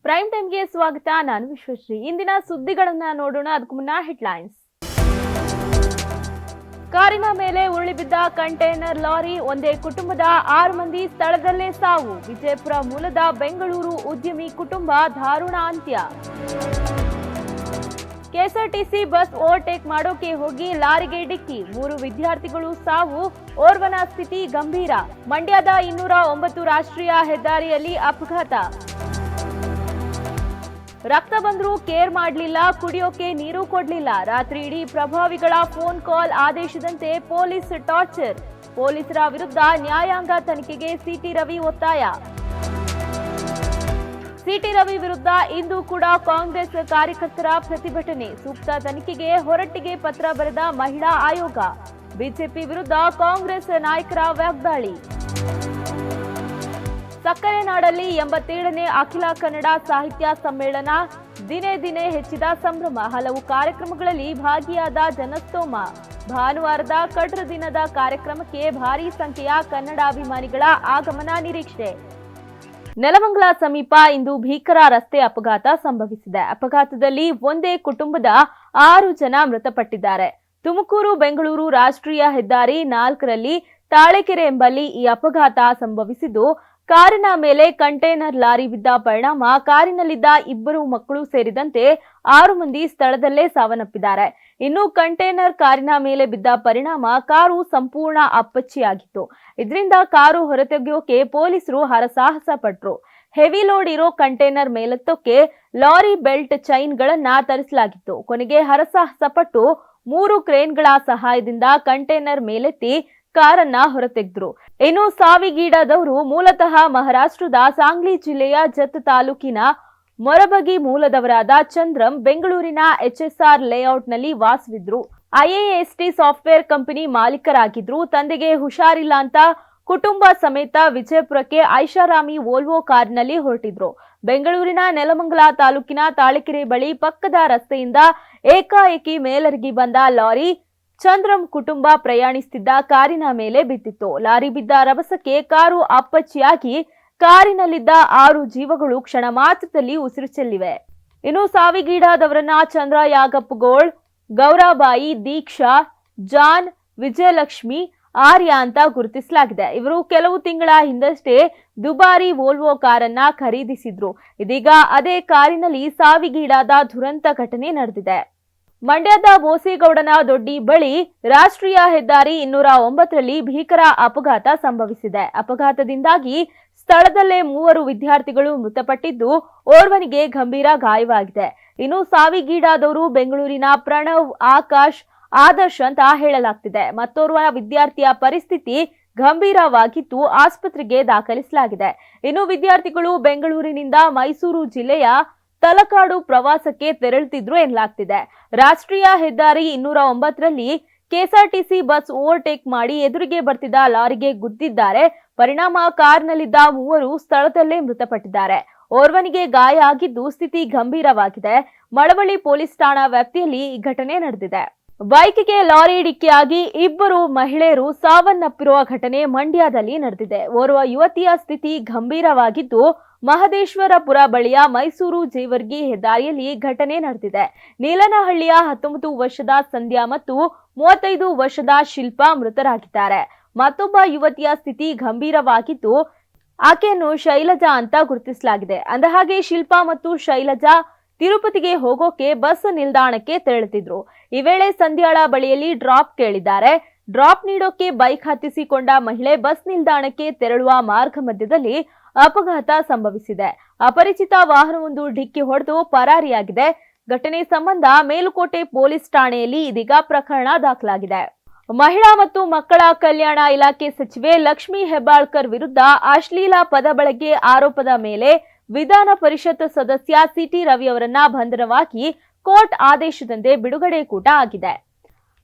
Prime ಟೈಮ್ಗೆ ಸ್ವಾಗತ. ನಾನು ವಿಶ್ವಶ್ರೀ. ಇಂದಿನ ಸುದ್ದಿಗಳನ್ನ ನೋಡೋಣ. ಅದಕ್ಕೂ ಮುನ್ನ ಹೆಡ್ಲೈನ್ಸ್. ಕಾರಿನ ಮೇಲೆ ಉರುಳಿ ಬಿದ್ದ ಕಂಟೈನರ್ ಲಾರಿ, ಒಂದೇ ಕುಟುಂಬದ 6 ಮಂದಿ ಸ್ಥಳದಲ್ಲೇ ಸಾವು. ವಿಜಯಪುರ ಮೂಲದ ಬೆಂಗಳೂರು ಉದ್ಯಮಿ ಕುಟುಂಬ ದಾರುಣ ಅಂತ್ಯ. ಕೆಎಸ್ಆರ್ಟಿಸಿ ಬಸ್ ಓವರ್ಟೇಕ್ ಮಾಡೋಕೆ ಹೋಗಿ ಲಾರಿಗೆ ಡಿಕ್ಕಿ, 3 ವಿದ್ಯಾರ್ಥಿಗಳು ಸಾವು, ಓರ್ವನ ಸ್ಥಿತಿ ಗಂಭೀರ. ಮಂಡ್ಯದ 209 ರಾಷ್ಟ್ರೀಯ ಹೆದ್ದಾರಿಯಲ್ಲಿ ಅಪಘಾತ. ರಕ್ತ ಬಂದರೂ ಕೇರ್ ಮಾಡಲಿಲ್ಲ, ಕುಡಿಯೋಕೆ ನೀರು ಕೊಡಲಿಲ್ಲ. ರಾತ್ರಿ ಇಡೀ ಪ್ರಭಾವಿಗಳ ಫೋನ್ ಕಾಲ್ ಆದೇಶದಂತೆ ಪೊಲೀಸ್ ಟಾರ್ಚರ್. ಪೊಲೀಸರ ವಿರುದ್ಧ ನ್ಯಾಯಾಂಗ ತನಿಖೆಗೆ ಸಿಟಿ ರವಿ ಒತ್ತಾಯ. ಸಿಟಿ ರವಿ ವಿರುದ್ಧ ಇಂದು ಕೂಡ ಕಾಂಗ್ರೆಸ್ ಕಾರ್ಯಕರ್ತರ ಪ್ರತಿಭಟನೆ. ಸೂಕ್ತ ತನಿಖೆಗೆ ಹೊರಟ್ಟಿಗೆ ಪತ್ರ ಬರೆದ ಮಹಿಳಾ ಆಯೋಗ. ಬಿಜೆಪಿ ವಿರುದ್ಧ ಕಾಂಗ್ರೆಸ್ ನಾಯಕರ ವಾಗ್ದಾಳಿ. ಸಕ್ಕರೆ ನಾಡಲ್ಲಿ 87ನೇ ಅಖಿಲ ಕನ್ನಡ ಸಾಹಿತ್ಯ ಸಮ್ಮೇಳನ. ದಿನೇ ದಿನೇ ಹೆಚ್ಚಿದ ಸಂಭ್ರಮ. ಹಲವು ಕಾರ್ಯಕ್ರಮಗಳಲ್ಲಿ ಭಾಗಿಯಾದ ಜನಸ್ತೋಮ. ಭಾನುವಾರದ ಕಡ್ರ ದಿನದ ಕಾರ್ಯಕ್ರಮಕ್ಕೆ ಭಾರೀ ಸಂಖ್ಯೆಯ ಕನ್ನಡಾಭಿಮಾನಿಗಳ ಆಗಮನ ನಿರೀಕ್ಷೆ. ನೆಲಮಂಗಲ ಸಮೀಪ ಇಂದು ಭೀಕರ ರಸ್ತೆ ಅಪಘಾತ ಸಂಭವಿಸಿದೆ. ಅಪಘಾತದಲ್ಲಿ ಒಂದೇ ಕುಟುಂಬದ 6 ಜನ ಮೃತಪಟ್ಟಿದ್ದಾರೆ. ತುಮಕೂರು ಬೆಂಗಳೂರು ರಾಷ್ಟ್ರೀಯ ಹೆದ್ದಾರಿ 4ರಲ್ಲಿ ತಾಳೆಕೆರೆ ಎಂಬಲ್ಲಿ ಈ ಅಪಘಾತ ಸಂಭವಿಸಿದ್ದು, ಕಾರಿನ ಮೇಲೆ ಕಂಟೈನರ್ ಲಾರಿ ಬಿದ್ದ ಪರಿಣಾಮ ಕಾರಿನಲ್ಲಿದ್ದ 2 ಮಕ್ಕಳು ಸೇರಿದಂತೆ 6 ಮಂದಿ ಸ್ಥಳದಲ್ಲೇ ಸಾವನ್ನಪ್ಪಿದ್ದಾರೆ. ಇನ್ನು ಕಂಟೈನರ್ ಕಾರಿನ ಮೇಲೆ ಬಿದ್ದ ಪರಿಣಾಮ ಕಾರು ಸಂಪೂರ್ಣ ಅಪ್ಪಚ್ಚಿಯಾಗಿತ್ತು. ಇದರಿಂದ ಕಾರು ಹೊರತೆಗೆಯೋಕೆ ಪೊಲೀಸರು ಹರಸಾಹಸ ಪಟ್ಟರು. ಹೆವಿ ಲೋಡ್ ಇರೋ ಕಂಟೈನರ್ ಮೇಲೆತ್ತೋಕೆ ಲಾರಿ ಬೆಲ್ಟ್ ಚೈನ್ಗಳನ್ನ ತರಿಸಲಾಗಿತ್ತು. ಕೊನೆಗೆ ಹರಸಾಹಸ ಪಟ್ಟು 3 ಕ್ರೇನ್ಗಳ ಸಹಾಯದಿಂದ ಕಂಟೈನರ್ ಮೇಲೆತ್ತಿ ಕಾರನ್ನ ಹೊರತೆಗೆದ್ರು. ಇನ್ನು ಸಾವಿಗೀಡಾದವರು ಮೂಲತಃ ಮಹಾರಾಷ್ಟ್ರದ ಸಾಂಗ್ಲಿ ಜಿಲ್ಲೆಯ ಜತ್ ತಾಲೂಕಿನ ಮೊರಬಗಿ ಮೂಲದವರಾದ ಚಂದ್ರಂ ಬೆಂಗಳೂರಿನ HSR ಲೇಔಟ್ನಲ್ಲಿ ವಾಸವಿದ್ರು. IAST ಸಾಫ್ಟ್ವೇರ್ ಕಂಪನಿ ಮಾಲೀಕರಾಗಿದ್ರು. ತಂದೆಗೆ ಹುಷಾರಿಲ್ಲ ಅಂತ ಕುಟುಂಬ ಸಮೇತ ವಿಜಯಪುರಕ್ಕೆ ಐಷಾರಾಮಿ ವೋಲ್ವೋ ಕಾರಿನಲ್ಲಿ ಹೊರಟಿದ್ರು. ಬೆಂಗಳೂರಿನ ನೆಲಮಂಗಲ ತಾಲೂಕಿನ ತಾಳೆಕೆರೆ ಬಳಿ ಪಕ್ಕದ ರಸ್ತೆಯಿಂದ ಏಕಾಏಕಿ ಮೇಲರಗಿ ಬಂದ ಲಾರಿ ಚಂದ್ರಂ ಕುಟುಂಬ ಪ್ರಯಾಣಿಸುತ್ತಿದ್ದ ಕಾರಿನ ಮೇಲೆ ಬಿದ್ದಿತ್ತು. ಲಾರಿ ಬಿದ್ದ ರಭಸಕ್ಕೆ ಕಾರು ಅಪ್ಪಚ್ಚಿಯಾಗಿ ಕಾರಿನಲ್ಲಿದ್ದ 6 ಜೀವಗಳು ಕ್ಷಣ ಮಾತ್ರದಲ್ಲಿ ಉಸಿರು ಚೆಲ್ಲಿವೆ. ಇನ್ನು ಸಾವಿಗೀಡಾದವರನ್ನ ಚಂದ್ರ ಯಾಗಪ್ಪಗೋಳ್, ಗೌರಾಬಾಯಿ, ದೀಕ್ಷಾ, ಜಾನ್, ವಿಜಯಲಕ್ಷ್ಮಿ, ಆರ್ಯ ಅಂತ ಗುರುತಿಸಲಾಗಿದೆ. ಇವರು ಕೆಲವು ತಿಂಗಳ ಹಿಂದಷ್ಟೇ ದುಬಾರಿ ವೋಲ್ವೋ ಕಾರನ್ನ ಖರೀದಿಸಿದ್ರು. ಇದೀಗ ಅದೇ ಕಾರಿನಲ್ಲಿ ಸಾವಿಗೀಡಾದ ದುರಂತ ಘಟನೆ ನಡೆದಿದೆ. ಮಂಡ್ಯದ ಬೋಸೇಗೌಡನ ದೊಡ್ಡಿ ಬಳಿ ರಾಷ್ಟ್ರೀಯ ಹೆದ್ದಾರಿ 209ರಲ್ಲಿ ಭೀಕರ ಅಪಘಾತ ಸಂಭವಿಸಿದೆ. ಅಪಘಾತದಿಂದಾಗಿ ಸ್ಥಳದಲ್ಲೇ 3 ವಿದ್ಯಾರ್ಥಿಗಳು ಮೃತಪಟ್ಟಿದ್ದು, ಓರ್ವನಿಗೆ ಗಂಭೀರ ಗಾಯವಾಗಿದೆ. ಇನ್ನು ಸಾವಿಗೀಡಾದವರು ಬೆಂಗಳೂರಿನ ಪ್ರಣವ್, ಆಕಾಶ್, ಆದರ್ಶ್ ಅಂತ ಹೇಳಲಾಗ್ತಿದೆ. ಮತ್ತೋರ್ವ ವಿದ್ಯಾರ್ಥಿಯ ಪರಿಸ್ಥಿತಿ ಗಂಭೀರವಾಗಿದ್ದು ಆಸ್ಪತ್ರೆಗೆ ದಾಖಲಿಸಲಾಗಿದೆ. ಇನ್ನು ವಿದ್ಯಾರ್ಥಿಗಳು ಬೆಂಗಳೂರಿನಿಂದ ಮೈಸೂರು ಜಿಲ್ಲೆಯ ತಲಕಾಡು ಪ್ರವಾಸಕ್ಕೆ ತೆರಳುತ್ತಿದ್ರು ಎನ್ನಲಾಗ್ತಿದೆ. ರಾಷ್ಟ್ರೀಯ ಹೆದ್ದಾರಿ 209ರಲ್ಲಿ ಕೆಎಸ್ಆರ್ಟಿಸಿ ಬಸ್ ಓವರ್ಟೇಕ್ ಮಾಡಿ ಎದುರಿಗೆ ಬರ್ತಿದ್ದ ಲಾರಿಗೆ ಗುದ್ದಿದ್ದಾರೆ. ಪರಿಣಾಮ ಕಾರ್ನಲ್ಲಿದ್ದ 3 ಸ್ಥಳದಲ್ಲೇ ಮೃತಪಟ್ಟಿದ್ದಾರೆ. ಓರ್ವನಿಗೆ ಗಾಯ ಆಗಿದ್ದು ಸ್ಥಿತಿ ಗಂಭೀರವಾಗಿದೆ. ಮಳವಳ್ಳಿ ಪೊಲೀಸ್ ಠಾಣಾ ವ್ಯಾಪ್ತಿಯಲ್ಲಿ ಈ ಘಟನೆ ನಡೆದಿದೆ. ಬೈಕ್ಗೆ ಲಾರಿ ಡಿಕ್ಕಿಯಾಗಿ 2 ಮಹಿಳೆಯರು ಸಾವನ್ನಪ್ಪಿರುವ ಘಟನೆ ಮಂಡ್ಯದಲ್ಲಿ ನಡೆದಿದೆ. ಓರ್ವ ಯುವತಿಯ ಸ್ಥಿತಿ ಗಂಭೀರವಾಗಿದ್ದು, ಮಹದೇಶ್ವರಪುರ ಬಳಿಯ ಮೈಸೂರು ಜೇವರ್ಗಿ ಹೆದ್ದಾರಿಯಲ್ಲಿ ಘಟನೆ ನಡೆದಿದೆ. ನೀಲನಹಳ್ಳಿಯ 19 ವರ್ಷದ ಸಂಧ್ಯಾ ಮತ್ತು 35 ವರ್ಷದ ಶಿಲ್ಪಾ ಮೃತರಾಗಿದ್ದಾರೆ. ಮತ್ತೊಬ್ಬ ಯುವತಿಯ ಸ್ಥಿತಿ ಗಂಭೀರವಾಗಿದ್ದು, ಆಕೆಯನ್ನು ಶೈಲಜಾ ಅಂತ ಗುರುತಿಸಲಾಗಿದೆ. ಅಂದಹಾಗೆ ಶಿಲ್ಪಾ ಮತ್ತು ಶೈಲಜಾ ತಿರುಪತಿಗೆ ಹೋಗೋಕೆ ಬಸ್ ನಿಲ್ದಾಣಕ್ಕೆ ತೆರಳುತ್ತಿದ್ರು. ಈ ವೇಳೆ ಸಂಧ್ಯಾಳ ಬಳಿಯಲ್ಲಿ ಡ್ರಾಪ್ ಕೇಳಿದ್ದಾರೆ. ಡ್ರಾಪ್ ನೀಡೋಕೆ ಬೈಕ್ ಹತ್ತಿಸಿಕೊಂಡ ಮಹಿಳೆ ಬಸ್ ನಿಲ್ದಾಣಕ್ಕೆ ತೆರಳುವ ಮಾರ್ಗ ಮಧ್ಯದಲ್ಲಿ ಅಪಘಾತ ಸಂಭವಿಸಿದೆ. ಅಪರಿಚಿತ ವಾಹನವೊಂದು ಡಿಕ್ಕಿ ಹೊಡೆದು ಪರಾರಿಯಾಗಿದೆ. ಘಟನೆ ಸಂಬಂಧ ಮೇಲುಕೋಟೆ ಪೊಲೀಸ್ ಠಾಣೆಯಲ್ಲಿ ಇದೀಗ ಪ್ರಕರಣ ದಾಖಲಾಗಿದೆ. ಮಹಿಳಾ ಮತ್ತು ಮಕ್ಕಳ ಕಲ್ಯಾಣ ಇಲಾಖೆ ಸಚಿವೆ ಲಕ್ಷ್ಮೀ ಹೆಬ್ಬಾಳ್ಕರ್ ವಿರುದ್ಧ ಅಶ್ಲೀಲ ಪದ ಬಳಕೆ ಆರೋಪದ ಮೇಲೆ ವಿಧಾನ ಪರಿಷತ್ ಸದಸ್ಯ ಸಿಟಿ ರವಿ ಅವರನ್ನ ಬಂಧನವಾಗಿ ಕೋರ್ಟ್ ಆದೇಶದಂತೆ ಬಿಡುಗಡೆ ಕೂಟ ಆಗಿದೆ.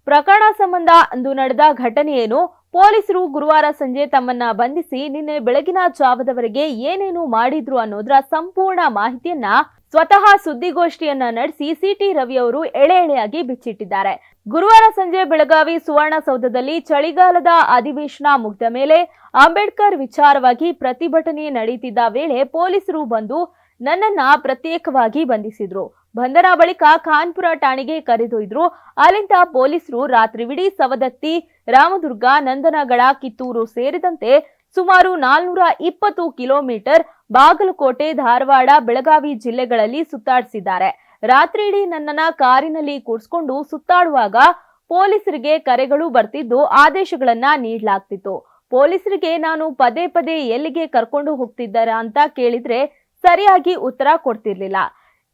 ಪ್ರಕರಣ ಸಂಬಂಧ ಅಂದು ನಡೆದ ಘಟನೆಯೇನು, ಪೊಲೀಸರು ಗುರುವಾರ ಸಂಜೆ ತಮ್ಮನ್ನ ಬಂಧಿಸಿ ನಿನ್ನೆ ಬೆಳಗಿನ ಜಾವದವರೆಗೆ ಏನೇನು ಮಾಡಿದ್ರು ಅನ್ನೋದರ ಸಂಪೂರ್ಣ ಮಾಹಿತಿಯನ್ನ ಸ್ವತಃ ಸುದ್ದಿಗೋಷ್ಠಿಯನ್ನ ನಡೆಸಿ ಸಿಟಿ ರವಿ ಅವರು ಎಳೆ ಎಳೆಯಾಗಿ ಬಿಚ್ಚಿಟ್ಟಿದ್ದಾರೆ. ಗುರುವಾರ ಸಂಜೆ ಬೆಳಗಾವಿ ಸುವರ್ಣಸೌಧದಲ್ಲಿ ಚಳಿಗಾಲದ ಅಧಿವೇಶನ ಮುಗಿದ ಮೇಲೆ ಅಂಬೇಡ್ಕರ್ ವಿಚಾರವಾಗಿ ಪ್ರತಿಭಟನೆ ನಡೆಯುತ್ತಿದ್ದ ವೇಳೆ ಪೊಲೀಸರು ಬಂದು ನನ್ನನ್ನ ಪ್ರತ್ಯೇಕವಾಗಿ ಬಂಧಿಸಿದ್ರು. ಬಂಧನ ಬಳಿಕ ಖಾನ್ಪುರ ಠಾಣೆಗೆ ಕರೆದೊಯ್ದ್ರು. ಅಲ್ಲಿಂದ ಪೊಲೀಸರು ರಾತ್ರಿವಿಡೀ ಸವದತ್ತಿ, ರಾಮದುರ್ಗ, ನಂದನಗಡ, ಕಿತ್ತೂರು ಸೇರಿದಂತೆ ಸುಮಾರು 420 ಕಿಲೋಮೀಟರ್ ಬಾಗಲಕೋಟೆ, ಧಾರವಾಡ, ಬೆಳಗಾವಿ ಜಿಲ್ಲೆಗಳಲ್ಲಿ ಸುತ್ತಾಡಿಸಿದ್ದಾರೆ. ರಾತ್ರಿಯಿಡೀ ನನ್ನನ್ನ ಕಾರಿನಲ್ಲಿ ಕೂರಿಸಿಕೊಂಡು ಸುತ್ತಾಡುವಾಗ ಪೊಲೀಸರಿಗೆ ಕರೆಗಳು ಬರ್ತಿದ್ದು ಆದೇಶಗಳನ್ನ ನೀಡಲಾಗ್ತಿತ್ತು. ಪೊಲೀಸರಿಗೆ ನಾನು ಪದೇ ಪದೇ ಎಲ್ಲಿಗೆ ಕರ್ಕೊಂಡು ಹೋಗ್ತಿದ್ದಾರಾ ಅಂತ ಕೇಳಿದ್ರೆ ಸರಿಯಾಗಿ ಉತ್ತರ ಕೊಡ್ತಿರ್ಲಿಲ್ಲ.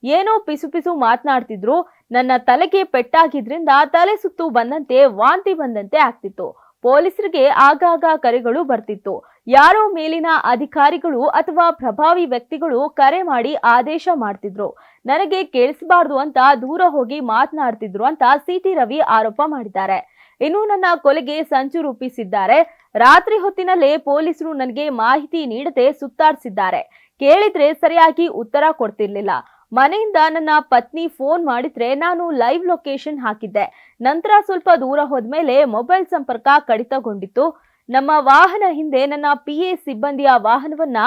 ಏನೋ ಪಿಸು ಪಿಸು ಮಾತನಾಡ್ತಿದ್ರು. ನನ್ನ ತಲೆಗೆ ಪೆಟ್ಟಾಗಿದ್ರಿಂದ ತಲೆ ಸುತ್ತು ಬಂದಂತೆ, ವಾಂತಿ ಬಂದಂತೆ ಆಗ್ತಿತ್ತು. ಪೊಲೀಸರಿಗೆ ಆಗಾಗ ಕರೆಗಳು ಬರ್ತಿತ್ತು. ಯಾರೋ ಮೇಲಿನ ಅಧಿಕಾರಿಗಳು ಅಥವಾ ಪ್ರಭಾವಿ ವ್ಯಕ್ತಿಗಳು ಕರೆ ಮಾಡಿ ಆದೇಶ ಮಾಡ್ತಿದ್ರು. ನನಗೆ ಕೇಳಿಸಬಾರ್ದು ಅಂತ ದೂರ ಹೋಗಿ ಮಾತನಾಡ್ತಿದ್ರು ಅಂತ ಸಿಟಿ ರವಿ ಆರೋಪ ಮಾಡಿದ್ದಾರೆ. ಇನ್ನು ನನ್ನ ಕೊಲೆಗೆ ಸಂಚು ರೂಪಿಸಿದ್ದಾರೆ. ರಾತ್ರಿ ಹೊತ್ತಿನಲ್ಲೇ ಪೊಲೀಸರು ನನಗೆ ಮಾಹಿತಿ ನೀಡದೆ ಸುತ್ತಾಡಿಸಿದ್ದಾರೆ. ಕೇಳಿದ್ರೆ ಸರಿಯಾಗಿ ಉತ್ತರ ಕೊಡ್ತಿರ್ಲಿಲ್ಲ. ಮನೆಯಿಂದ ನನ್ನ ಪತ್ನಿ ಫೋನ್ ಮಾಡಿದ್ರೆ ನಾನು ಲೈವ್ ಲೊಕೇಶನ್ ಹಾಕಿದ್ದೆ. ನಂತರ ಸ್ವಲ್ಪ ದೂರ ಹೋದ್ಮೇಲೆ ಮೊಬೈಲ್ ಸಂಪರ್ಕ ಕಡಿತಗೊಂಡಿತ್ತು. ನಮ್ಮ ವಾಹನ ಹಿಂದೆ ನನ್ನ PA ಸಿಬ್ಬಂದಿಯ ವಾಹನವನ್ನ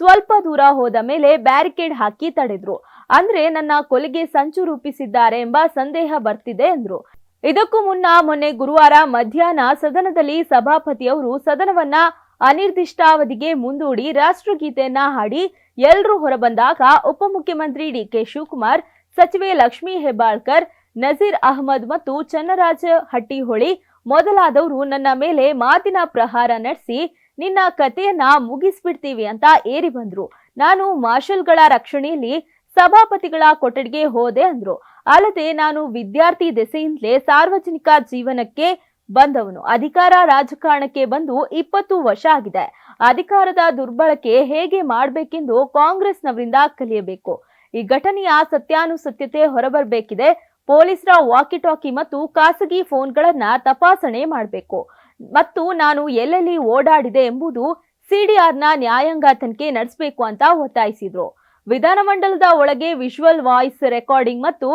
ಸ್ವಲ್ಪ ದೂರ ಹೋದ ಮೇಲೆ ಬ್ಯಾರಿಕೇಡ್ ಹಾಕಿ ತಡೆದ್ರು. ಅಂದ್ರೆ ನನ್ನ ಕೊಲೆಗೆ ಸಂಚು ರೂಪಿಸಿದ್ದಾರೆ ಎಂಬ ಸಂದೇಹ ಬರ್ತಿದೆ ಎಂದ್ರು. ಇದಕ್ಕೂ ಮೊನ್ನೆ ಗುರುವಾರ ಮಧ್ಯಾಹ್ನ ಸದನದಲ್ಲಿ ಸಭಾಪತಿಯವರು ಸದನವನ್ನ ಅನಿರ್ದಿಷ್ಟಾವಧಿಗೆ ಮುಂದೂಡಿ ರಾಷ್ಟ್ರಗೀತೆಯನ್ನ ಹಾಡಿ ಎಲ್ಲರೂ ಹೊರಬಂದಾಗ ಉಪಮುಖ್ಯಮಂತ್ರಿ DK ಶಿವಕುಮಾರ್, ಸಚಿವೆ ಲಕ್ಷ್ಮೀ ಹೆಬ್ಬಾಳ್ಕರ್, ನಜೀರ್ ಅಹಮದ್ ಮತ್ತು ಚನ್ನರಾಜ ಹಟ್ಟಿಹೊಳಿ ಮೊದಲಾದವರು ನನ್ನ ಮೇಲೆ ಮಾತಿನ ಪ್ರಹಾರ ನಡೆಸಿ ನಿನ್ನ ಕಥೆಯನ್ನ ಮುಗಿಸ್ಬಿಡ್ತೀವಿ ಅಂತ ಏರಿ ಬಂದ್ರು. ನಾನು ಮಾರ್ಷಲ್ಗಳ ರಕ್ಷಣೆಯಲ್ಲಿ ಸಭಾಪತಿಗಳ ಕೊಠಡಿಗೆ ಹೋದೆ ಅಂದ್ರು. ಅಲ್ಲದೆ ನಾನು ವಿದ್ಯಾರ್ಥಿ ದೆಸೆಯಿಂದಲೇ ಸಾರ್ವಜನಿಕ ಜೀವನಕ್ಕೆ ಬಂದವನು. ಅಧಿಕಾರ ರಾಜಕಾರಣಕ್ಕೆ ಬಂದು 20 ವರ್ಷ ಆಗಿದೆ. ಅಧಿಕಾರದ ದುರ್ಬಳಕೆ ಹೇಗೆ ಮಾಡಬೇಕೆಂದು ಕಾಂಗ್ರೆಸ್ನವರಿಂದ ಕಲಿಯಬೇಕು. ಈ ಘಟನೆಯ ಸತ್ಯಾನುಸತ್ಯತೆ ಹೊರಬರಬೇಕಿದೆ. ಪೊಲೀಸರ ವಾಕಿ ಟಾಕಿ ಮತ್ತು ಖಾಸಗಿ ಫೋನ್ಗಳನ್ನ ತಪಾಸಣೆ ಮಾಡಬೇಕು ಮತ್ತು ನಾನು ಎಲ್ಲೆಲ್ಲಿ ಓಡಾಡಿದೆ ಎಂಬುದು CDRನ ನ್ಯಾಯಾಂಗ ತನಿಖೆ ನಡೆಸಬೇಕು ಅಂತ ಒತ್ತಾಯಿಸಿದ್ರು. ವಿಧಾನಮಂಡಲದ ಒಳಗೆ ವಿಜುವಲ್ ವಾಯ್ಸ್ ರೆಕಾರ್ಡಿಂಗ್ ಮತ್ತು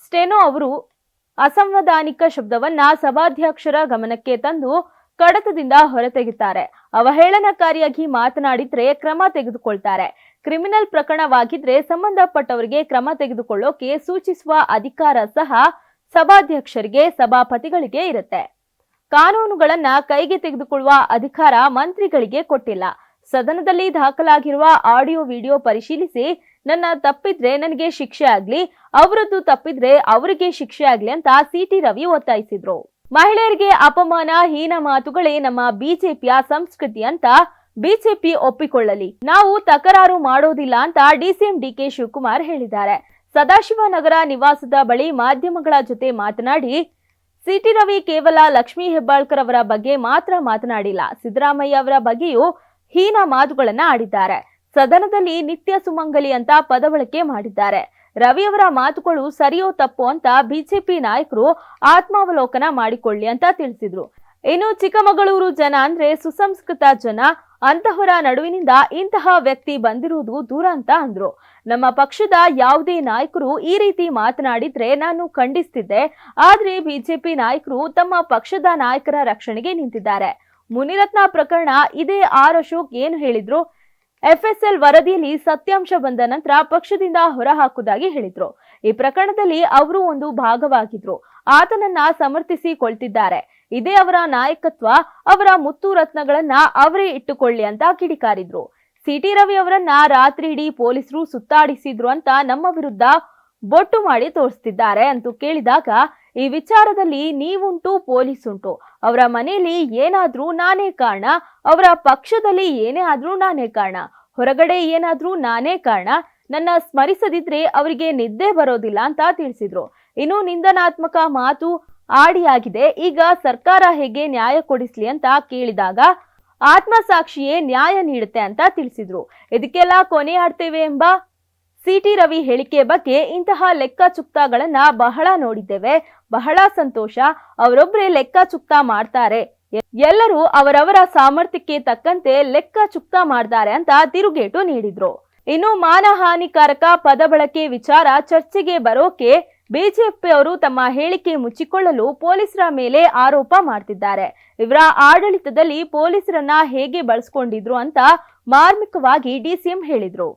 ಸ್ಟೆನೋ ಅವರು ಅಸಂವಿಧಾನಿಕ ಶಬ್ದವನ್ನ ಸಭಾಧ್ಯಕ್ಷರ ಗಮನಕ್ಕೆ ತಂದು ಕಡತದಿಂದ ಹೊರತೆಗೆಯುತ್ತಾರೆ. ಅವಹೇಳನಕಾರಿಯಾಗಿ ಮಾತನಾಡಿದ್ರೆ ಕ್ರಮ ತೆಗೆದುಕೊಳ್ತಾರೆ. ಕ್ರಿಮಿನಲ್ ಪ್ರಕರಣವಾಗಿದ್ರೆ ಸಂಬಂಧಪಟ್ಟವರಿಗೆ ಕ್ರಮ ತೆಗೆದುಕೊಳ್ಳೋಕೆ ಸೂಚಿಸುವ ಅಧಿಕಾರ ಸಹ ಸಭಾಧ್ಯಕ್ಷರಿಗೆ, ಸಭಾಪತಿಗಳಿಗೆ ಇರುತ್ತೆ. ಕಾನೂನುಗಳನ್ನ ಕೈಗೆ ತೆಗೆದುಕೊಳ್ಳುವ ಅಧಿಕಾರ ಮಂತ್ರಿಗಳಿಗೆ ಕೊಟ್ಟಿಲ್ಲ. ಸದನದಲ್ಲಿ ದಾಖಲಾಗಿರುವ ಆಡಿಯೋ ವಿಡಿಯೋ ಪರಿಶೀಲಿಸಿ ನನ್ನ ತಪ್ಪಿದ್ರೆ ನನಗೆ ಶಿಕ್ಷೆ ಆಗ್ಲಿ, ಅವರದ್ದು ತಪ್ಪಿದ್ರೆ ಅವರಿಗೆ ಶಿಕ್ಷೆ ಆಗ್ಲಿ ಅಂತ ಸಿಟಿ ರವಿ ಒತ್ತಾಯಿಸಿದ್ರು. ಮಹಿಳೆಯರಿಗೆ ಅಪಮಾನ, ಹೀನ ಮಾತುಗಳೇ ನಮ್ಮ ಬಿಜೆಪಿಯ ಸಂಸ್ಕೃತಿ ಅಂತ ಬಿಜೆಪಿ ಒಪ್ಪಿಕೊಳ್ಳಲಿ, ನಾವು ತಕರಾರು ಮಾಡೋದಿಲ್ಲ ಅಂತ DCM DK ಶಿವಕುಮಾರ್ ಹೇಳಿದ್ದಾರೆ. ಸದಾಶಿವನಗರ ನಿವಾಸದ ಬಳಿ ಮಾಧ್ಯಮಗಳ ಜೊತೆ ಮಾತನಾಡಿ ಸಿಟಿ ರವಿ ಕೇವಲ ಲಕ್ಷ್ಮೀ ಹೆಬ್ಬಾಳ್ಕರ್ ಅವರ ಬಗ್ಗೆ ಮಾತ್ರ ಮಾತನಾಡಿಲ್ಲ, ಸಿದ್ದರಾಮಯ್ಯ ಅವರ ಬಗ್ಗೆಯೂ ಹೀನ ಮಾತುಗಳನ್ನ ಆಡಿದ್ದಾರೆ. ಸದನದಲ್ಲಿ ನಿತ್ಯ ಸುಮಂಗಲಿ ಅಂತ ಪದ ಬಳಕೆ ಮಾಡಿದ್ದಾರೆ. ರವಿ ಅವರ ಮಾತುಗಳು ಸರಿಯೋ ತಪ್ಪೋ ಅಂತ ಬಿಜೆಪಿ ನಾಯಕರು ಆತ್ಮಾವಲೋಕನ ಮಾಡಿಕೊಳ್ಳಿ ಅಂತ ತಿಳಿಸಿದ್ರು. ಇನ್ನು ಚಿಕ್ಕಮಗಳೂರು ಜನ ಅಂದ್ರೆ ಸುಸಂಸ್ಕೃತ ಜನ, ಅಂತಹವರ ನಡುವಿನಿಂದ ಇಂತಹ ವ್ಯಕ್ತಿ ಬಂದಿರುವುದು ದೂರ ಅಂತ ಅಂದ್ರು. ನಮ್ಮ ಪಕ್ಷದ ಯಾವುದೇ ನಾಯಕರು ಈ ರೀತಿ ಮಾತನಾಡಿದ್ರೆ ನಾನು ಖಂಡಿಸ್ತಿದ್ದೆ. ಆದ್ರೆ ಬಿಜೆಪಿ ನಾಯಕರು ತಮ್ಮ ಪಕ್ಷದ ನಾಯಕರ ರಕ್ಷಣೆಗೆ ನಿಂತಿದ್ದಾರೆ. ಮುನಿರತ್ನ ಪ್ರಕರಣ ಇದೇ ಆರ್ ಅಶೋಕ್ ಏನು ಹೇಳಿದ್ರು? FSL ವರದಿಯಲ್ಲಿ ಸತ್ಯಾಂಶ ಬಂದ ನಂತರ ಪಕ್ಷದಿಂದ ಹೊರಹಾಕುವುದಾಗಿ ಹೇಳಿದ್ರು. ಈ ಪ್ರಕರಣದಲ್ಲಿ ಅವರು ಒಂದು ಭಾಗವಾಗಿದ್ರು. ಆತನನ್ನ ಸಮರ್ಥಿಸಿಕೊಳ್ತಿದ್ದಾರೆ. ಇದೇ ಅವರ ನಾಯಕತ್ವ, ಅವರ ಮುತ್ತು ರತ್ನಗಳನ್ನ ಅವರೇ ಇಟ್ಟುಕೊಳ್ಳಿ ಅಂತ ಕಿಡಿಕಾರಿದ್ರು. ಸಿಟಿ ರವಿ ಅವರನ್ನ ರಾತ್ರಿ ಇಡೀ ಪೊಲೀಸರು ಸುತ್ತಾಡಿಸಿದ್ರು ಅಂತ ನಮ್ಮ ವಿರುದ್ಧ ಬೊಟ್ಟು ಮಾಡಿ ತೋರಿಸ್ತಿದ್ದಾರೆ ಅಂತೂ ಕೇಳಿದಾಗ, ಈ ವಿಚಾರದಲ್ಲಿ ನೀವುಂಟು ಪೊಲೀಸ್ ಉಂಟು. ಅವರ ಮನೆಯಲ್ಲಿ ಏನಾದ್ರೂ ನಾನೇ ಕಾರಣ, ಅವರ ಪಕ್ಷದಲ್ಲಿ ಏನೇ ಆದ್ರೂ ನಾನೇ ಕಾರಣ, ಹೊರಗಡೆ ಏನಾದ್ರೂ ನಾನೇ ಕಾರಣ. ನನ್ನ ಸ್ಮರಿಸದಿದ್ರೆ ಅವರಿಗೆ ನಿದ್ದೆ ಬರೋದಿಲ್ಲ ಅಂತ ತಿಳಿಸಿದ್ರು. ಇನ್ನು ನಿಂದನಾತ್ಮಕ ಮಾತು ಆಡಿಯಾಗಿದೆ. ಈಗ ಸರ್ಕಾರ ಹೇಗೆ ನ್ಯಾಯ ಕೊಡಿಸ್ಲಿ ಅಂತ ಕೇಳಿದಾಗ ಆತ್ಮಸಾಕ್ಷಿಯೇ ನ್ಯಾಯ ನೀಡುತ್ತೆ ಅಂತ ತಿಳಿಸಿದ್ರು. ಇದಕ್ಕೆಲ್ಲ ಕೊನೆಯಾಡ್ತೇವೆ ಎಂಬ ಸಿಟಿ ರವಿ ಹೇಳಿಕೆ ಬಗ್ಗೆ ಇಂತಹ ಲೆಕ್ಕ ಚುಕ್ತಾಗಳನ್ನ ಬಹಳ ನೋಡಿದ್ದೇವೆ. ಬಹಳ ಸಂತೋಷ. ಅವರೊಬ್ಬರೇ ಲೆಕ್ಕ ಚುಕ್ತಾ ಮಾಡ್ತಾರೆ, ಎಲ್ಲರೂ ಅವರವರ ಸಾಮರ್ಥ್ಯಕ್ಕೆ ತಕ್ಕಂತೆ ಲೆಕ್ಕ ಚುಕ್ತಾ ಮಾಡ್ತಾರೆ ಅಂತ ತಿರುಗೇಟು ನೀಡಿದ್ರು. ಇನ್ನು ಮಾನಹಾನಿಕಾರಕ ಪದ ಬಳಕೆ ವಿಚಾರ ಚರ್ಚೆಗೆ ಬರೋಕೆ ಬಿಜೆಪಿಯವರು ತಮ್ಮ ಹೇಳಿಕೆ ಮುಚ್ಚಿಕೊಳ್ಳಲು ಪೊಲೀಸರ ಮೇಲೆ ಆರೋಪ ಮಾಡ್ತಿದ್ದಾರೆ. ಇವರ ಆಡಳಿತದಲ್ಲಿ ಪೊಲೀಸರನ್ನ ಹೇಗೆ ಬಳಸ್ಕೊಂಡಿದ್ರು ಅಂತ ಮಾರ್ಮಿಕವಾಗಿ DCM ಹೇಳಿದ್ರು.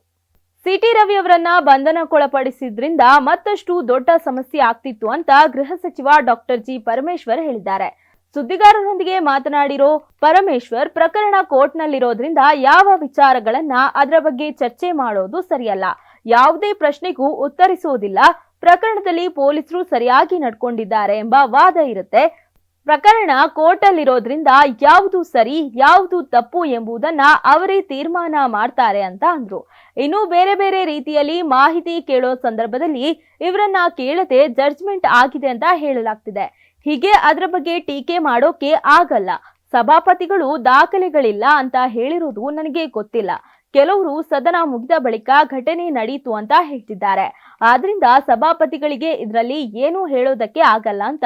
ಸಿಟಿ ರವಿ ಅವರನ್ನ ಬಂಧನಕ್ಕೊಳಪಡಿಸಿದ್ರಿಂದ ಮತ್ತಷ್ಟು ದೊಡ್ಡ ಸಮಸ್ಯೆ ಆಗ್ತಿತ್ತು ಅಂತ ಗೃಹ ಸಚಿವ ಡಾಕ್ಟರ್ ಜಿ ಪರಮೇಶ್ವರ್ ಹೇಳಿದ್ದಾರೆ. ಸುದ್ದಿಗಾರರೊಂದಿಗೆ ಮಾತನಾಡಿರೋ ಪರಮೇಶ್ವರ್, ಪ್ರಕರಣ ಕೋರ್ಟ್ನಲ್ಲಿರೋದ್ರಿಂದ ಯಾವ ವಿಚಾರಗಳನ್ನ ಅದರ ಬಗ್ಗೆ ಚರ್ಚೆ ಮಾಡೋದು ಸರಿಯಲ್ಲ, ಯಾವುದೇ ಪ್ರಶ್ನೆಗೂ ಉತ್ತರಿಸುವುದಿಲ್ಲ, ಪ್ರಕರಣದಲ್ಲಿ ಪೊಲೀಸರು ಸರಿಯಾಗಿ ನಡ್ಕೊಂಡಿದ್ದಾರೆ ಎಂಬ ವಾದ ಇರುತ್ತೆ. ಪ್ರಕರಣ ಕೋರ್ಟಲ್ಲಿರೋದ್ರಿಂದ ಯಾವುದು ಸರಿ ಯಾವುದು ತಪ್ಪು ಎಂಬುದನ್ನ ಅವರೇ ತೀರ್ಮಾನ ಮಾಡ್ತಾರೆ ಅಂತ ಅಂದ್ರು. ಇನ್ನು ಬೇರೆ ಬೇರೆ ರೀತಿಯಲ್ಲಿ ಮಾಹಿತಿ ಕೇಳೋ ಸಂದರ್ಭದಲ್ಲಿ ಇವರನ್ನ ಕೇಳದೆ ಜಡ್ಜ್ಮೆಂಟ್ ಆಗಿದೆ ಅಂತ ಹೇಳಲಾಗ್ತಿದೆ. ಹೀಗೆ ಅದರ ಬಗ್ಗೆ ಟೀಕೆ ಮಾಡೋಕೆ ಆಗಲ್ಲ. ಸಭಾಪತಿಗಳು ದಾಖಲೆಗಳಿಲ್ಲ ಅಂತ ಹೇಳಿರೋದು ನನಗೆ ಗೊತ್ತಿಲ್ಲ. ಕೆಲವರು ಸದನ ಮುಗಿದ ಬಳಿಕ ಘಟನೆ ನಡೀತು ಅಂತ ಹೇಳ್ತಿದ್ದಾರೆ. ಆದ್ರಿಂದ ಸಭಾಪತಿಗಳಿಗೆ ಇದರಲ್ಲಿ ಏನು ಹೇಳೋದಕ್ಕೆ ಆಗಲ್ಲ ಅಂತ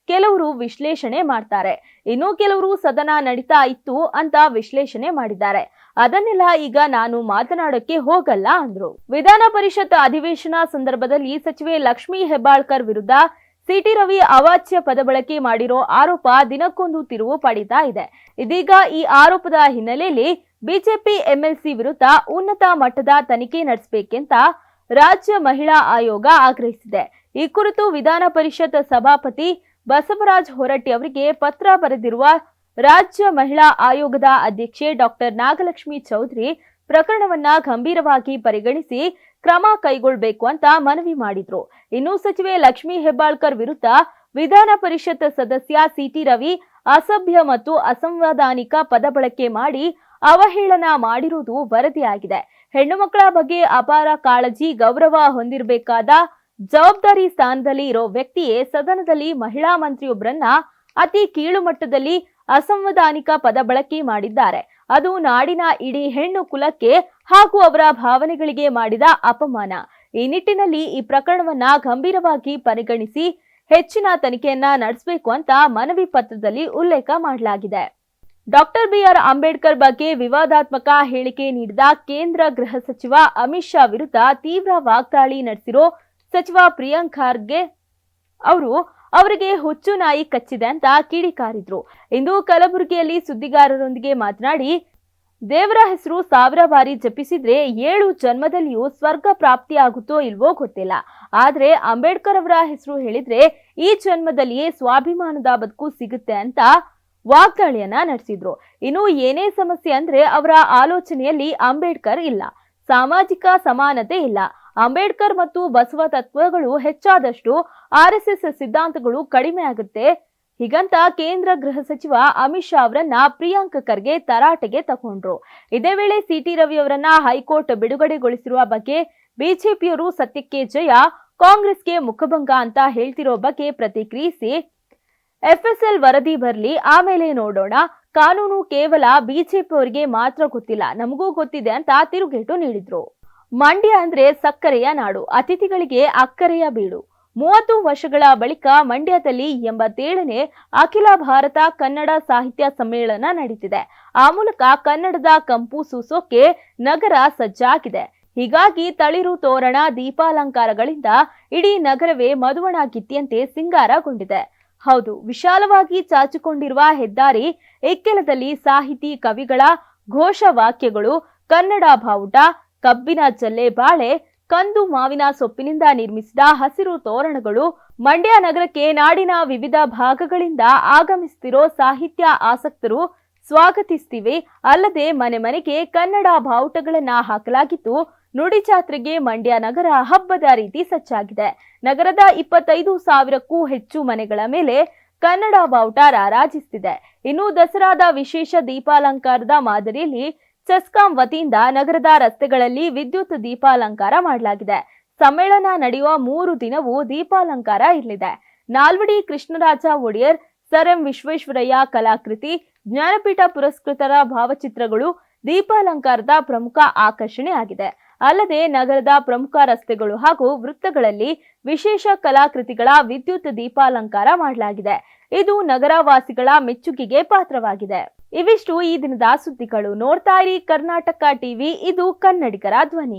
ಕೆಲವರು ವಿಶ್ಲೇಷಣೆ ಮಾಡ್ತಾರೆ. ಇನ್ನು ಕೆಲವರು ಸದನ ನಡೀತಾ ಇತ್ತು ಅಂತ ವಿಶ್ಲೇಷಣೆ ಮಾಡಿದ್ದಾರೆ. ಅದನ್ನೆಲ್ಲ ಈಗ ನಾನು ಮಾತನಾಡೋಕೆ ಹೋಗಲ್ಲ ಅಂದ್ರು. ವಿಧಾನ ಪರಿಷತ್ ಅಧಿವೇಶನ ಸಂದರ್ಭದಲ್ಲಿ ಸಚಿವೆ ಲಕ್ಷ್ಮೀ ಹೆಬ್ಬಾಳ್ಕರ್ ವಿರುದ್ಧ ಸಿಟಿ ರವಿ ಅವಾಚ್ಯ ಪದ ಬಳಕೆ ಮಾಡಿರೋ ಆರೋಪ ದಿನಕ್ಕೊಂದು ತಿರುವು ಪಡೀತಾ ಇದೆ. ಇದೀಗ ಈ ಆರೋಪದ ಹಿನ್ನೆಲೆಯಲ್ಲಿ ಬಿಜೆಪಿ ಎಂಎಲ್ಸಿ ವಿರುದ್ಧ ಉನ್ನತ ಮಟ್ಟದ ತನಿಖೆ ನಡೆಸಬೇಕೆಂತ ರಾಜ್ಯ ಮಹಿಳಾ ಆಯೋಗ ಆಗ್ರಹಿಸಿದೆ. ಈ ಕುರಿತು ವಿಧಾನ ಪರಿಷತ್ ಸಭಾಪತಿ ಬಸವರಾಜ ಹೊರಟ್ಟಿ ಅವರಿಗೆ ಪತ್ರ ಬರೆದಿರುವ ರಾಜ್ಯ ಮಹಿಳಾ ಆಯೋಗದ ಅಧ್ಯಕ್ಷೆ ಡಾಕ್ಟರ್ ನಾಗಲಕ್ಷ್ಮಿ ಚೌಧರಿ ಪ್ರಕರಣವನ್ನ ಗಂಭೀರವಾಗಿ ಪರಿಗಣಿಸಿ ಕ್ರಮ ಕೈಗೊಳ್ಳಬೇಕು ಅಂತ ಮನವಿ ಮಾಡಿದ್ರು. ಇನ್ನು ಸಚಿವೆ ಲಕ್ಷ್ಮೀ ಹೆಬ್ಬಾಳ್ಕರ್ ವಿರುದ್ಧ ವಿಧಾನ ಪರಿಷತ್ ಸದಸ್ಯ ಸಿಟಿ ರವಿ ಅಸಭ್ಯ ಮತ್ತು ಅಸಂವಿಧಾನಿಕ ಪದ ಬಳಕೆ ಮಾಡಿ ಅವಹೇಳನ ಮಾಡಿರುವುದು ವರದಿಯಾಗಿದೆ. ಹೆಣ್ಣು ಮಕ್ಕಳ ಬಗ್ಗೆ ಅಪಾರ ಕಾಳಜಿ ಗೌರವ ಹೊಂದಿರಬೇಕಾದ ಜವಾಬ್ದಾರಿ ಸ್ಥಾನದಲ್ಲಿ ಇರೋ ವ್ಯಕ್ತಿಯೇ ಸದನದಲ್ಲಿ ಮಹಿಳಾ ಮಂತ್ರಿಯೊಬ್ಬರನ್ನ ಅತಿ ಕೀಳು ಮಟ್ಟದಲ್ಲಿ ಅಸಂವಿಧಾನಿಕ ಪದ ಬಳಕೆ ಮಾಡಿದ್ದಾರೆ. ಅದು ನಾಡಿನ ಇಡೀ ಹೆಣ್ಣು ಕುಲಕ್ಕೆ ಹಾಗೂ ಅವರ ಭಾವನೆಗಳಿಗೆ ಮಾಡಿದ ಅಪಮಾನ. ಈ ನಿಟ್ಟಿನಲ್ಲಿ ಈ ಪ್ರಕರಣವನ್ನ ಗಂಭೀರವಾಗಿ ಪರಿಗಣಿಸಿ ಹೆಚ್ಚಿನ ತನಿಖೆಯನ್ನ ನಡೆಸಬೇಕು ಅಂತ ಮನವಿ ಪತ್ರದಲ್ಲಿ ಉಲ್ಲೇಖ ಮಾಡಲಾಗಿದೆ. ಡಾಕ್ಟರ್ ಬಿಆರ್ ಅಂಬೇಡ್ಕರ್ ಬಗ್ಗೆ ವಿವಾದಾತ್ಮಕ ಹೇಳಿಕೆ ನೀಡಿದ ಕೇಂದ್ರ ಗೃಹ ಸಚಿವ ಅಮಿತ್ ಶಾ ವಿರುದ್ಧ ತೀವ್ರ ವಾಗ್ದಾಳಿ ನಡೆಸಿರೋ ಸಚಿವ ಪ್ರಿಯಾಂಕ್ ಖರ್ಗೆ ಅವರಿಗೆ ಹುಚ್ಚು ನಾಯಿ ಕಚ್ಚಿದೆ ಅಂತ ಕಿಡಿಕಾರಿದ್ರು. ಇಂದು ಕಲಬುರಗಿಯಲ್ಲಿ ಸುದ್ದಿಗಾರರೊಂದಿಗೆ ಮಾತನಾಡಿ, ದೇವರ ಹೆಸರು 1000 ಬಾರಿ ಜಪಿಸಿದ್ರೆ 7 ಜನ್ಮದಲ್ಲಿಯೂ ಸ್ವರ್ಗ ಪ್ರಾಪ್ತಿಯಾಗುತ್ತೋ ಇಲ್ವೋ ಗೊತ್ತಿಲ್ಲ. ಆದ್ರೆ ಅಂಬೇಡ್ಕರ್ ಅವರ ಹೆಸರು ಹೇಳಿದ್ರೆ ಈ ಜನ್ಮದಲ್ಲಿಯೇ ಸ್ವಾಭಿಮಾನದ ಬದುಕು ಸಿಗುತ್ತೆ ಅಂತ ವಾಗ್ದಾಳಿಯನ್ನ ನಡೆಸಿದ್ರು. ಇನ್ನು ಏನೇ ಸಮಸ್ಯೆ ಅಂದ್ರೆ ಅವರ ಆಲೋಚನೆಯಲ್ಲಿ ಅಂಬೇಡ್ಕರ್ ಇಲ್ಲ, ಸಾಮಾಜಿಕ ಸಮಾನತೆ ಇಲ್ಲ. ಅಂಬೇಡ್ಕರ್ ಮತ್ತು ಬಸವ ತತ್ವಗಳು ಹೆಚ್ಚಾದಷ್ಟು RSS ಸಿದ್ಧಾಂತಗಳು ಕಡಿಮೆ ಆಗುತ್ತೆ. ಹೀಗಂತ ಕೇಂದ್ರ ಗೃಹ ಸಚಿವ ಅಮಿತ್ ಶಾ ಅವರನ್ನ ಪ್ರಿಯಾಂಕ್ ಖರ್ಗೆ ತರಾಟೆಗೆ ತಗೊಂಡ್ರು. ಇದೇ ವೇಳೆ ಸಿಟಿ ರವಿ ಅವರನ್ನ ಹೈಕೋರ್ಟ್ ಬಿಡುಗಡೆಗೊಳಿಸಿರುವ ಬಗ್ಗೆ ಬಿಜೆಪಿಯವರು ಸತ್ಯಕ್ಕೆ ಜಯ, ಕಾಂಗ್ರೆಸ್ಗೆ ಮುಖಭಂಗ ಅಂತ ಹೇಳ್ತಿರೋ ಬಗ್ಗೆ ಪ್ರತಿಕ್ರಿಯಿಸಿ, FSL ವರದಿ ಬರಲಿ ಆಮೇಲೆ ನೋಡೋಣ, ಕಾನೂನು ಕೇವಲ ಬಿಜೆಪಿಯವರಿಗೆ ಮಾತ್ರ ಗೊತ್ತಿಲ್ಲ, ನಮಗೂ ಗೊತ್ತಿದೆ ಅಂತ ತಿರುಗೇಟು ನೀಡಿದ್ರು. ಮಂಡ್ಯ ಅಂದ್ರೆ ಸಕ್ಕರೆಯ ನಾಡು, ಅತಿಥಿಗಳಿಗೆ ಅಕ್ಕರೆಯ ಬೀಡು. 30 ವರ್ಷಗಳ ಬಳಿಕ ಮಂಡ್ಯದಲ್ಲಿ 87ನೇ ಅಖಿಲ ಭಾರತ ಕನ್ನಡ ಸಾಹಿತ್ಯ ಸಮ್ಮೇಳನ ನಡೀತಿದೆ. ಆ ಮೂಲಕ ಕನ್ನಡದ ಕಂಪು ಸೂಸೋಕೆ ನಗರ ಸಜ್ಜಾಗಿದೆ. ಹೀಗಾಗಿ ತಳಿರು ತೋರಣ ದೀಪಾಲಂಕಾರಗಳಿಂದ ಇಡೀ ನಗರವೇ ಮದುವಣ ಗಿತ್ತಿಯಂತೆ ಸಿಂಗಾರಗೊಂಡಿದೆ. ಹೌದು, ವಿಶಾಲವಾಗಿ ಚಾಚಿಕೊಂಡಿರುವ ಹೆದ್ದಾರಿ ಇಕ್ಕೆಲದಲ್ಲಿ ಸಾಹಿತಿ ಕವಿಗಳ ಘೋಷವಾಕ್ಯಗಳು, ಕನ್ನಡ ಬಾವುಟ, ಕಬ್ಬಿನ ಜಲ್ಲೆ ಬಾಳೆ, ಕಂದು ಮಾವಿನ ಸೊಪ್ಪಿನಿಂದ ನಿರ್ಮಿಸಿದ ಹಸಿರು ತೋರಣಗಳು ಮಂಡ್ಯ ನಗರಕ್ಕೆ ನಾಡಿನ ವಿವಿಧ ಭಾಗಗಳಿಂದ ಆಗಮಿಸುತ್ತಿರೋ ಸಾಹಿತ್ಯ ಆಸಕ್ತರು ಸ್ವಾಗತಿಸುತ್ತಿವೆ. ಅಲ್ಲದೆ ಮನೆ ಮನೆಗೆ ಕನ್ನಡ ಬಾವುಟಗಳನ್ನ ಹಾಕಲಾಗಿದ್ದು ನುಡಿ ಜಾತ್ರೆಗೆ ಮಂಡ್ಯ ನಗರ ಹಬ್ಬದ ರೀತಿ ಸಜ್ಜಾಗಿದೆ. ನಗರದ 25,000ಕ್ಕೂ ಹೆಚ್ಚು ಮನೆಗಳ ಮೇಲೆ ಕನ್ನಡ ಬಾವುಟ ರಾರಾಜಿಸುತ್ತಿದೆ. ಇನ್ನು ದಸರಾದ ವಿಶೇಷ ದೀಪಾಲಂಕಾರದ ಮಾದರಿಯಲ್ಲಿ ಚೆಸ್ಕಾಂ ವತಿಯಿಂದ ನಗರದ ರಸ್ತೆಗಳಲ್ಲಿ ವಿದ್ಯುತ್ ದೀಪಾಲಂಕಾರ ಮಾಡಲಾಗಿದೆ. ಸಮ್ಮೇಳನ ನಡೆಯುವ 3 ದಿನವೂ ದೀಪಾಲಂಕಾರ ಇರಲಿದೆ. ನಾಲ್ವಡಿ ಕೃಷ್ಣರಾಜ ಒಡೆಯರ್, ಸರ್ ಎಂ ವಿಶ್ವೇಶ್ವರಯ್ಯ ಕಲಾಕೃತಿ, ಜ್ಞಾನಪೀಠ ಪುರಸ್ಕೃತರ ಭಾವಚಿತ್ರಗಳು ದೀಪಾಲಂಕಾರದ ಪ್ರಮುಖ ಆಕರ್ಷಣೆ ಆಗಿದೆ. ಅಲ್ಲದೆ ನಗರದ ಪ್ರಮುಖ ರಸ್ತೆಗಳು ಹಾಗೂ ವೃತ್ತಗಳಲ್ಲಿ ವಿಶೇಷ ಕಲಾಕೃತಿಗಳ ವಿದ್ಯುತ್ ದೀಪಾಲಂಕಾರ ಮಾಡಲಾಗಿದೆ. ಇದು ನಗರವಾಸಿಗಳ ಮೆಚ್ಚುಗೆಗೆ ಪಾತ್ರವಾಗಿದೆ. ಇವಿಷ್ಟು ಈ ದಿನದ ಸುದ್ದಿಗಳು. ನೋಡ್ತಾ ಇರಿ ಕರ್ನಾಟಕ ಟಿವಿ, ಇದು ಕನ್ನಡಿಗರ ಧ್ವನಿ.